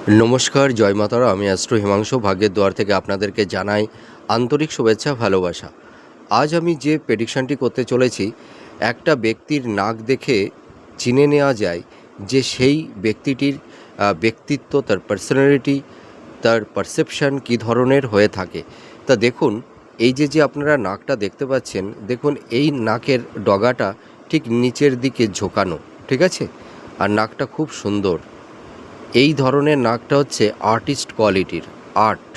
নমস্কার, জয় মাতারা। আমি অ্যাস্ট্রো হিমাংশু ভাগ্যের দুয়ার থেকে আপনাদেরকে জানাই আন্তরিক শুভেচ্ছা, ভালোবাসা। আজ আমি যে প্রেডিকশানটি করতে চলেছি, একটা ব্যক্তির নাক দেখে চিনে নেওয়া যায় যে সেই ব্যক্তিটির ব্যক্তিত্ব, তার পার্সোনালিটি, তার পারসেপশান কী ধরনের হয়ে থাকে। তা দেখুন, এই যে আপনারা নাকটা দেখতে পাচ্ছেন, দেখুন এই নাকের ডগাটা ঠিক নিচের দিকে ঝোঁকানো, ঠিক আছে? আর নাকটা খুব সুন্দর। এই ধরনের নাকটা হচ্ছে আর্টিস্ট কোয়ালিটির, আর্ট।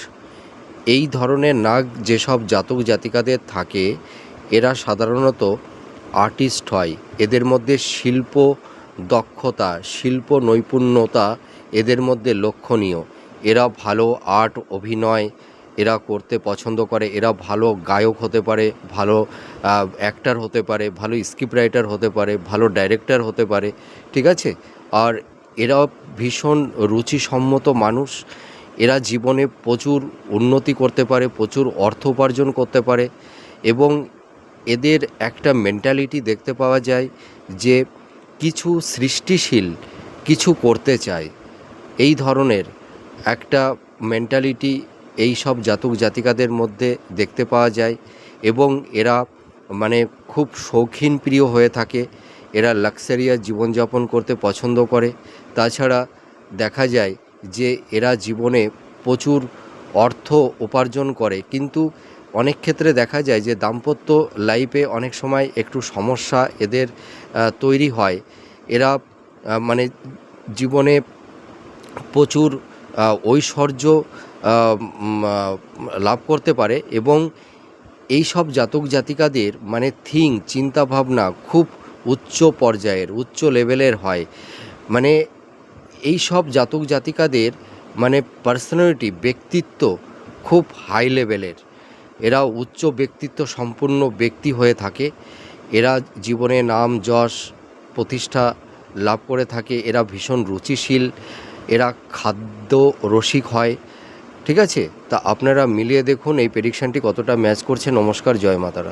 এই ধরনের নাক যেসব জাতক জাতিকাদের থাকে, এরা সাধারণত আর্টিস্ট হয়। এদের মধ্যে শিল্প দক্ষতা, শিল্প নৈপুণ্যতা এদের মধ্যে লক্ষণীয়। এরা ভালো আর্ট, অভিনয় এরা করতে পছন্দ করে। এরা ভালো গায়ক হতে পারে, ভালো অ্যাক্টর হতে পারে, ভালো স্ক্রিপ্ট রাইটার হতে পারে, ভালো ডাইরেক্টর হতে পারে, ঠিক আছে? আর এরা ভীষণ রুচিসম্মত মানুষ। এরা জীবনে প্রচুর উন্নতি করতে পারে, প্রচুর অর্থ উপার্জন করতে পারে, এবং এদের একটা মেন্টালিটি দেখতে পাওয়া যায় যে কিছু সৃষ্টিশীল কিছু করতে চায়। এই ধরনের একটা মেন্টালিটি এই সব জাতক জাতিকাদের মধ্যে দেখতে পাওয়া যায়, এবং এরা মানে খুব শৌখিন প্রিয় হয়ে থাকে। এরা লাক্সারিয়াস জীবনযাপন করতে পছন্দ করে। তাছাড়া দেখা যায় যে এরা জীবনে প্রচুর অর্থ উপার্জন করে, কিন্তু অনেক ক্ষেত্রে দেখা যায় যে দাম্পত্য লাইফে অনেক সময় একটু সমস্যা এদের তৈরি হয়। এরা মানে জীবনে প্রচুর ঐশ্বর্য লাভ করতে পারে, এবং এই সব জাতক জাতিকাদের মানে চিন্তাভাবনা খুব উচ্চ পর্যায়ের, উচ্চ লেভেলের হয়। মানে এই সব জাতক জাতিকাদের মানে পার্সোনালিটি, ব্যক্তিত্ব খুব হাই লেভেলের। এরা উচ্চ ব্যক্তিত্ব সম্পন্ন ব্যক্তি হয়ে থাকে। এরা জীবনে নাম যশ প্রতিষ্ঠা লাভ করে থাকে। এরা ভীষণ রুচিশীল, এরা খাদ্য রসিক হয়, ঠিক আছে? তা আপনারা মিলিয়ে দেখুন এই প্রেডিকশানটি কতটা ম্যাচ করছে। নমস্কার, জয় মাতারা।